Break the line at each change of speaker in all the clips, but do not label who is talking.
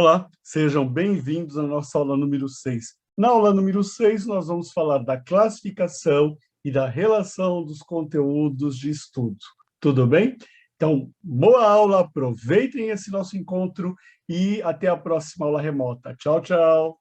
Olá, sejam bem-vindos à nossa aula número 6. Na aula número 6, nós vamos falar da classificação e da relação dos conteúdos de estudo. Tudo bem? Então, boa aula, aproveitem esse nosso encontro e até a próxima aula remota. Tchau, tchau!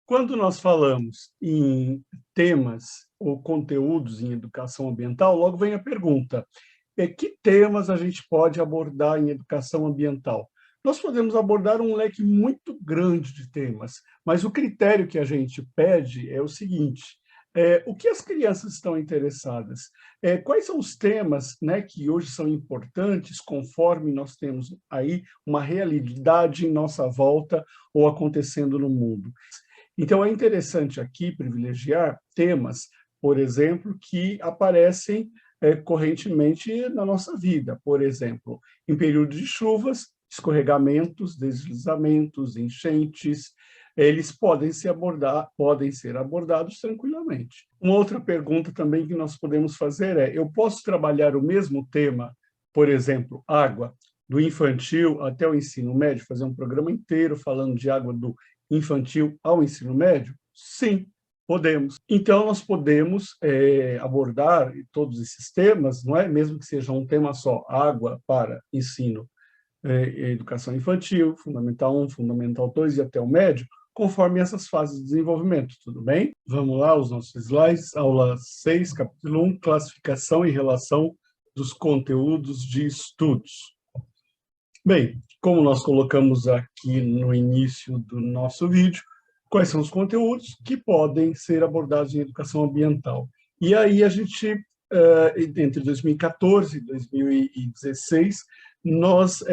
Quando nós falamos em temas ou conteúdos em educação ambiental, logo vem a pergunta: que temas a gente pode abordar em educação ambiental? Nós podemos abordar um leque muito grande de temas, mas o critério que a gente pede é o seguinte: o que as crianças estão interessadas? Quais são os temas, né, que hoje são importantes, conforme nós temos aí uma realidade em nossa volta ou acontecendo no mundo? Então, é interessante aqui privilegiar temas, por exemplo, que aparecem correntemente na nossa vida. Por exemplo, em período de chuvas, escorregamentos, deslizamentos, enchentes, eles podem ser abordados tranquilamente. Uma outra pergunta também que nós podemos fazer é: eu posso trabalhar o mesmo tema, por exemplo, água, do infantil até o ensino médio, fazer um programa inteiro falando de água do infantil ao ensino médio? Sim, podemos. Então, nós podemos abordar todos esses temas, não é? Mesmo que seja um tema só, água para ensino, educação infantil, Fundamental 1, Fundamental 2 e até o médio, conforme essas fases de desenvolvimento, tudo bem? Vamos lá, os nossos slides, aula 6, capítulo 1, classificação e relação dos conteúdos de estudos. Bem, como nós colocamos aqui no início do nosso vídeo, quais são os conteúdos que podem ser abordados em educação ambiental? E aí a gente, entre 2014 e 2016, nós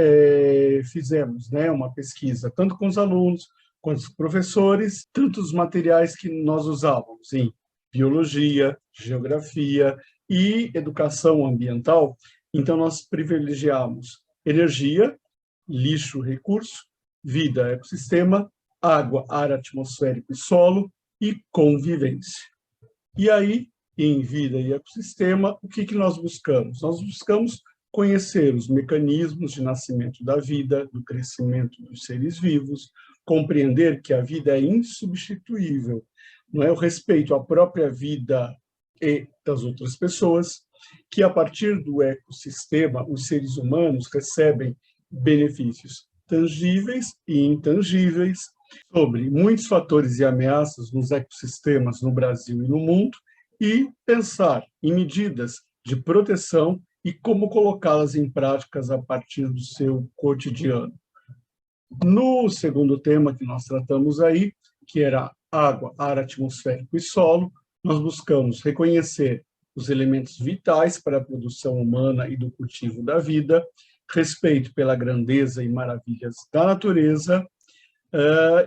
fizemos, né, uma pesquisa, tanto com os alunos quanto os professores, tanto os materiais que nós usávamos em biologia, geografia e educação ambiental. Então, nós privilegiamos energia, lixo, recurso, vida, ecossistema, água, ar atmosférico e solo e convivência. E aí, em vida e ecossistema, o que nós buscamos? Nós buscamos conhecer os mecanismos de nascimento da vida, do crescimento dos seres vivos, compreender que a vida é insubstituível, não é? O respeito à própria vida e das outras pessoas, que a partir do ecossistema, os seres humanos recebem benefícios tangíveis e intangíveis sobre muitos fatores e ameaças nos ecossistemas no Brasil e no mundo, e pensar em medidas de proteção e como colocá-las em práticas a partir do seu cotidiano. No segundo tema que nós tratamos aí, que era água, ar atmosférico e solo, nós buscamos reconhecer os elementos vitais para a produção humana e do cultivo da vida, respeito pela grandeza e maravilhas da natureza,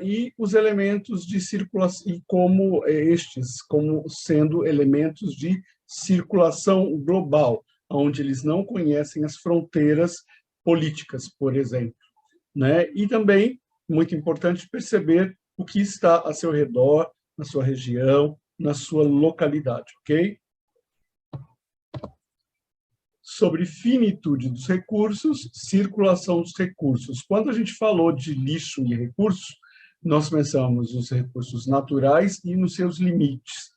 e os elementos de circulação, e como sendo elementos de circulação global, onde eles não conhecem as fronteiras políticas, por exemplo, né? E também, muito importante, perceber o que está a seu redor, na sua região, na sua localidade, ok? Sobre finitude dos recursos, circulação dos recursos. Quando a gente falou de lixo e recursos, nós pensamos nos recursos naturais e nos seus limites.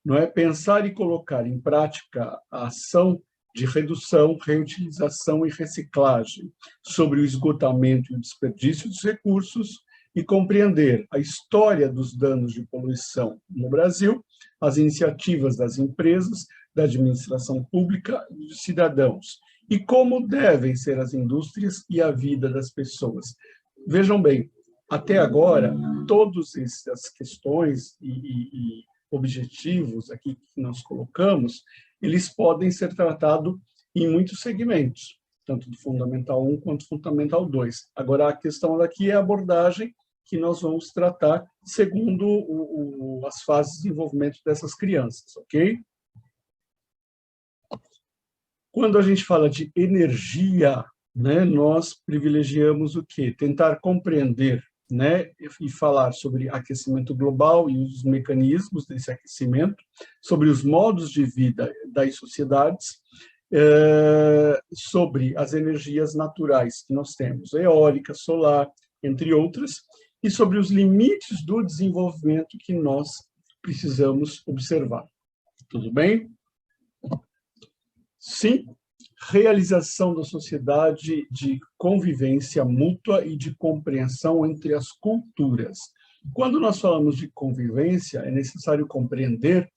Não é? Pensar e colocar em prática a ação de redução, reutilização e reciclagem, sobre o esgotamento e o desperdício dos recursos, e compreender a história dos danos de poluição no Brasil, as iniciativas das empresas, da administração pública e dos cidadãos, e como devem ser as indústrias e a vida das pessoas. Vejam bem, até agora, todas essas questões e objetivos aqui que nós colocamos, eles podem ser tratados em muitos segmentos, tanto do Fundamental 1 quanto do Fundamental 2. Agora, a questão daqui é a abordagem que nós vamos tratar segundo as fases de desenvolvimento dessas crianças, ok? Quando a gente fala de energia, né, nós privilegiamos o quê? Tentar compreender, né, e falar sobre aquecimento global e os mecanismos desse aquecimento, sobre os modos de vida das sociedades, sobre as energias naturais que nós temos, eólica, solar, entre outras, e sobre os limites do desenvolvimento que nós precisamos observar. Tudo bem? Sim, realização da sociedade de convivência mútua e de compreensão entre as culturas. Quando nós falamos de convivência, é necessário compreender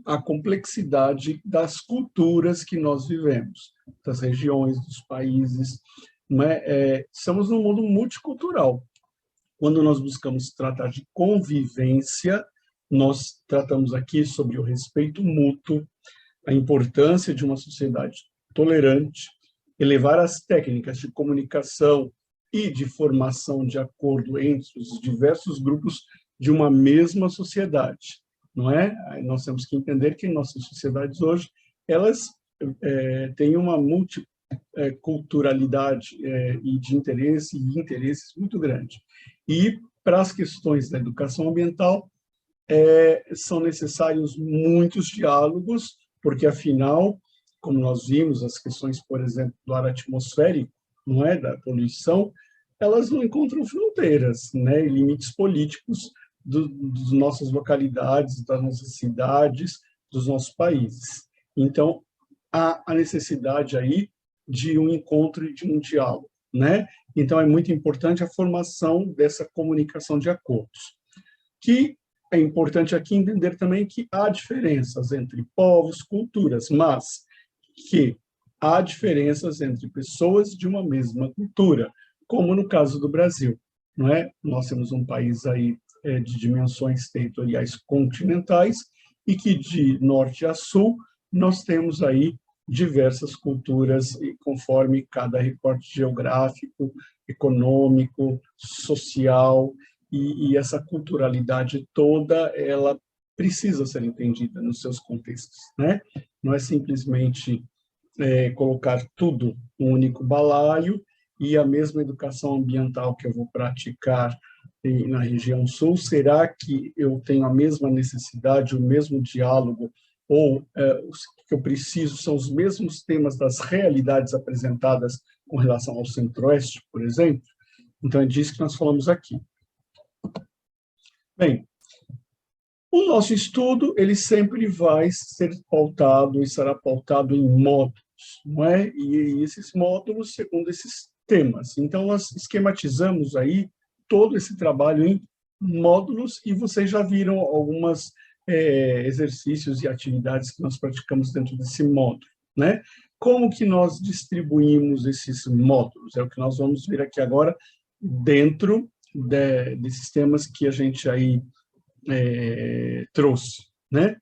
a complexidade das culturas que nós vivemos, das regiões, dos países. Não é? Estamos num mundo multicultural. Quando nós buscamos tratar de convivência, nós tratamos aqui sobre o respeito mútuo, a importância de uma sociedade tolerante, elevar as técnicas de comunicação e de formação de acordo entre os diversos grupos de uma mesma sociedade, não é? Nós temos que entender que nossas sociedades hoje, elas têm uma multiculturalidade e de interesse e interesses muito grande. E para as questões da educação ambiental, são necessários muitos diálogos, porque, afinal, como nós vimos, as questões, por exemplo, do ar atmosférico, não é, da poluição, elas não encontram fronteiras, né, e limites políticos das nossas localidades, das nossas cidades, dos nossos países. Então, há a necessidade aí de um encontro e de um diálogo, né? Então, é muito importante a formação dessa comunicação de acordos, que é importante aqui entender também que há diferenças entre povos, culturas, mas que há diferenças entre pessoas de uma mesma cultura, como no caso do Brasil, não é? Nós temos um país aí de dimensões territoriais continentais e que de norte a sul nós temos aí diversas culturas conforme cada recorte geográfico, econômico, social. E essa culturalidade toda, ela precisa ser entendida nos seus contextos, né? Não é simplesmente colocar tudo num único balaio e a mesma educação ambiental que eu vou praticar na região sul, será que eu tenho a mesma necessidade, o mesmo diálogo, ou o que eu preciso são os mesmos temas das realidades apresentadas com relação ao centro-oeste, por exemplo? Então, é disso que nós falamos aqui. Bem, o nosso estudo, ele sempre vai ser pautado e será pautado em módulos, não é? E esses módulos segundo esses temas. Então, nós esquematizamos aí todo esse trabalho em módulos e vocês já viram alguns exercícios e atividades que nós praticamos dentro desse módulo, né? Como que nós distribuímos esses módulos? É o que nós vamos ver aqui agora dentro desses temas que a gente aí trouxe, né?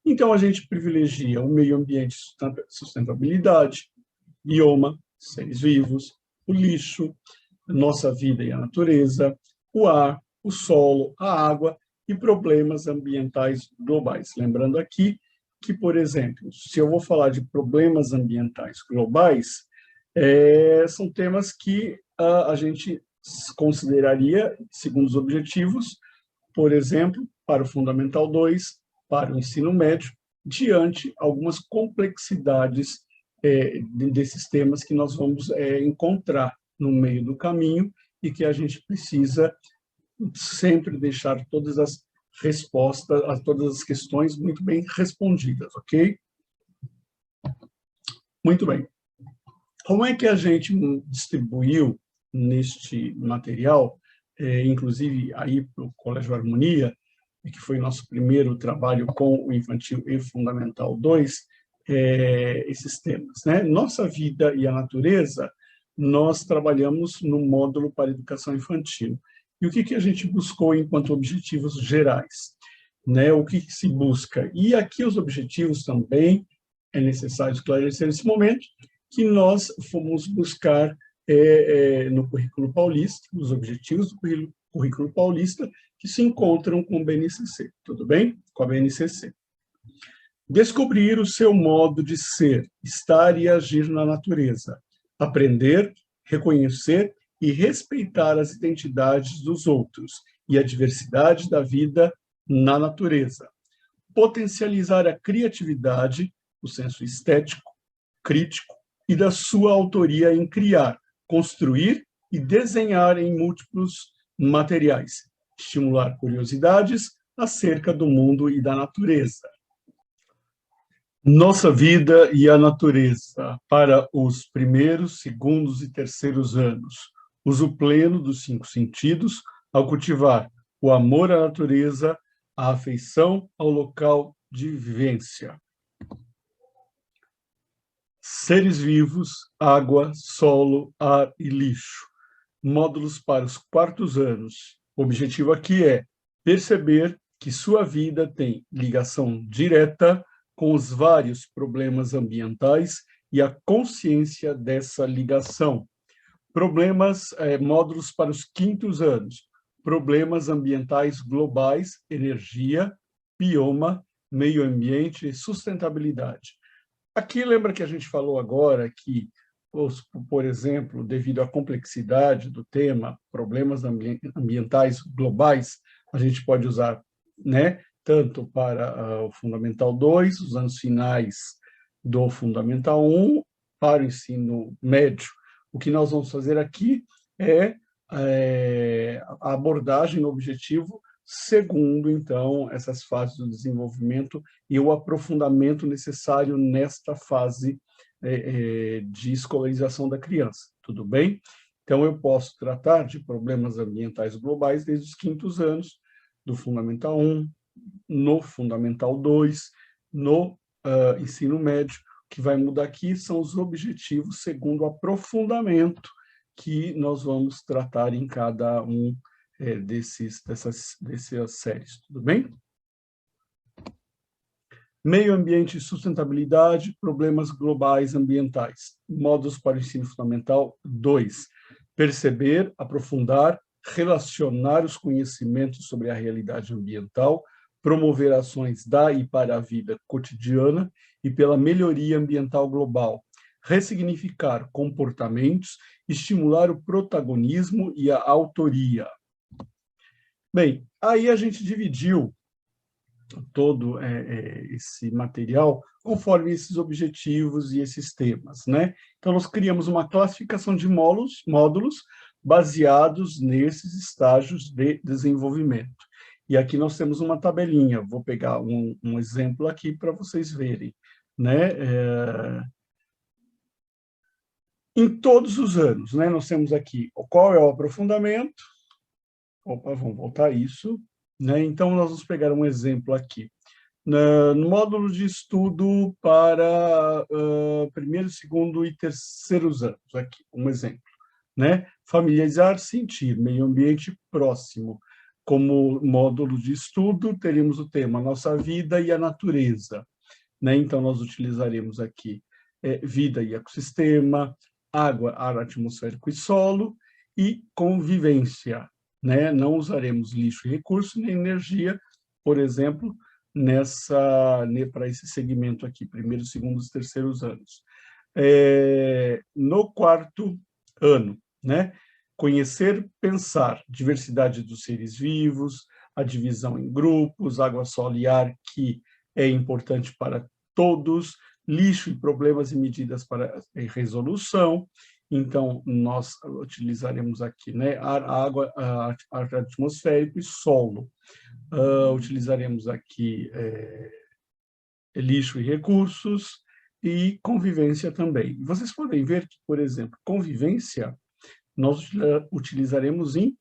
Então, a gente privilegia o meio ambiente, sustentabilidade, bioma, seres vivos, o lixo, nossa vida e a natureza, o ar, o solo, a água e problemas ambientais globais. Lembrando aqui que, por exemplo, se eu vou falar de problemas ambientais globais, são temas que a gente consideraria, segundo os objetivos, por exemplo, para o Fundamental 2, para o ensino médio, diante algumas complexidades desses temas que nós vamos encontrar no meio do caminho e que a gente precisa sempre deixar todas as respostas a todas as questões muito bem respondidas, ok? Muito bem. Como é que a gente distribuiu neste material, inclusive aí para o Colégio Harmonia, que foi nosso primeiro trabalho com o Infantil e Fundamental 2, esses temas, né? Nossa vida e a natureza, nós trabalhamos no módulo para educação infantil. E o que a gente buscou enquanto objetivos gerais? Né? O que se busca? E aqui os objetivos também, é necessário esclarecer nesse momento, que nós fomos buscar no currículo paulista, os objetivos do Currículo Paulista, que se encontram com o BNCC, tudo bem? Com a BNCC. Descobrir o seu modo de ser, estar e agir na natureza. Aprender, reconhecer e respeitar as identidades dos outros e a diversidade da vida na natureza. Potencializar a criatividade, o senso estético, crítico e da sua autoria em criar, construir e desenhar em múltiplos materiais. Estimular curiosidades acerca do mundo e da natureza. Nossa vida e a natureza para os primeiros, segundos e terceiros anos. Uso pleno dos 5 sentidos ao cultivar o amor à natureza, a afeição ao local de vivência. Seres vivos, água, solo, ar e lixo. Módulos para os 4º anos. O objetivo aqui é perceber que sua vida tem ligação direta com os vários problemas ambientais e a consciência dessa ligação. Módulos para os 5º anos. Problemas ambientais globais, energia, bioma, meio ambiente e sustentabilidade. Aqui, lembra que a gente falou agora que, por exemplo, devido à complexidade do tema, problemas ambientais globais, a gente pode usar, né, tanto para o Fundamental 2, os anos finais do Fundamental 1, para o ensino médio. O que nós vamos fazer aqui é a abordagem no objetivo segundo, então, essas fases do desenvolvimento e o aprofundamento necessário nesta fase de escolarização da criança, tudo bem? Então, eu posso tratar de problemas ambientais globais desde os 5º anos, do Fundamental 1, no Fundamental 2, no ensino médio. O que vai mudar aqui são os objetivos segundo o aprofundamento que nós vamos tratar em cada um dessas séries, tudo bem? Meio ambiente e sustentabilidade, problemas globais ambientais. Módulos para o ensino fundamental 2. Perceber, aprofundar, relacionar os conhecimentos sobre a realidade ambiental, promover ações da e para a vida cotidiana e pela melhoria ambiental global, ressignificar comportamentos, estimular o protagonismo e a autoria. Bem, aí a gente dividiu todo esse material conforme esses objetivos e esses temas, né? Então, nós criamos uma classificação de módulos baseados nesses estágios de desenvolvimento. E aqui nós temos uma tabelinha, vou pegar um exemplo aqui para vocês verem, né? Em todos os anos, né? Nós temos aqui qual é o aprofundamento. Opa, vamos voltar a isso, né? Então, nós vamos pegar um exemplo aqui. No módulo de estudo para 1º, 2º e 3º anos, aqui, um exemplo, né? Familiarizar, sentir, meio ambiente próximo. Como módulo de estudo, teríamos o tema Nossa Vida e a Natureza, né? Então, nós utilizaremos aqui vida e ecossistema, água, ar atmosférico e solo, e convivência, né? Não usaremos lixo e recurso, nem energia, por exemplo, para esse segmento aqui, 1º, 2º e 3º anos. No 4º ano, né? Conhecer, pensar, diversidade dos seres vivos, a divisão em grupos, água, solo e ar, que é importante para todos, lixo e problemas e medidas para resolução. Então, nós utilizaremos aqui, né, ar, água, ar atmosférico e solo. Utilizaremos aqui lixo e recursos e convivência também. Vocês podem ver que, por exemplo, convivência nós utilizaremos em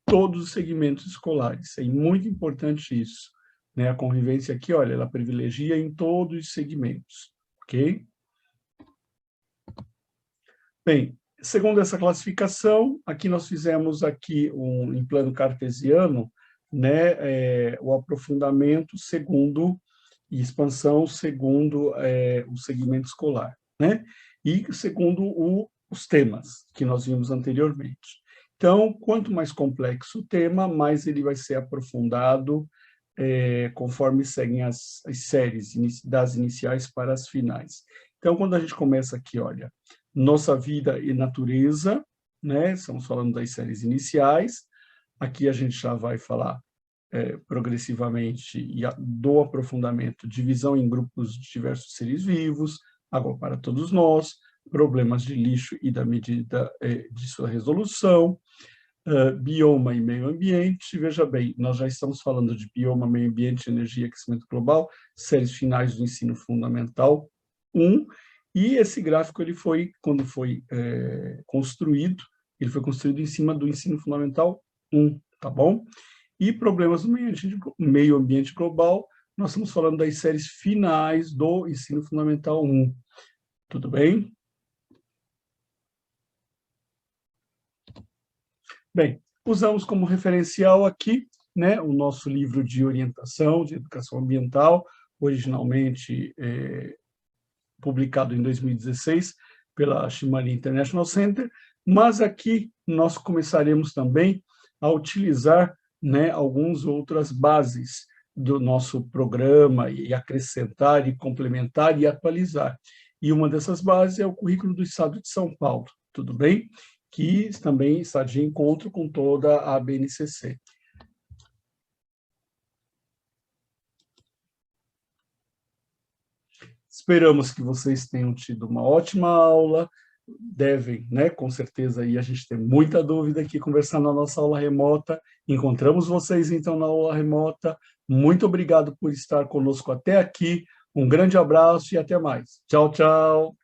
todos os segmentos escolares. É muito importante isso, né? A convivência aqui, olha, ela privilegia em todos os segmentos, ok? Bem, segundo essa classificação, aqui nós fizemos aqui em plano cartesiano, né, o aprofundamento segundo e expansão segundo o segmento escolar, né? E segundo os temas que nós vimos anteriormente. Então, quanto mais complexo o tema, mais ele vai ser aprofundado conforme seguem as séries, das iniciais para as finais. Então, quando a gente começa aqui, olha, Nossa Vida e Natureza, né? Estamos falando das séries iniciais. Aqui a gente já vai falar progressivamente do aprofundamento, divisão em grupos de diversos seres vivos, água para todos nós, problemas de lixo e da medida de sua resolução, bioma e meio ambiente. Veja bem, nós já estamos falando de bioma, meio ambiente, energia e aquecimento global, séries finais do ensino fundamental 1, e esse gráfico, ele foi, quando foi construído, ele foi construído em cima do ensino fundamental 1, tá bom? E problemas do meio ambiente global, nós estamos falando das séries finais do ensino fundamental 1. Tudo bem? Bem, usamos como referencial aqui, né, o nosso livro de orientação de educação ambiental, originalmente publicado em 2016 pela Shimane International Center, mas aqui nós começaremos também a utilizar, né, algumas outras bases do nosso programa e acrescentar e complementar e atualizar. E uma dessas bases é o currículo do Estado de São Paulo, tudo bem? Que também está de encontro com toda a BNCC. Esperamos que vocês tenham tido uma ótima aula. Devem, né, com certeza, aí a gente tem muita dúvida aqui conversando na nossa aula remota. Encontramos vocês, então, na aula remota. Muito obrigado por estar conosco até aqui. Um grande abraço e até mais. Tchau, tchau.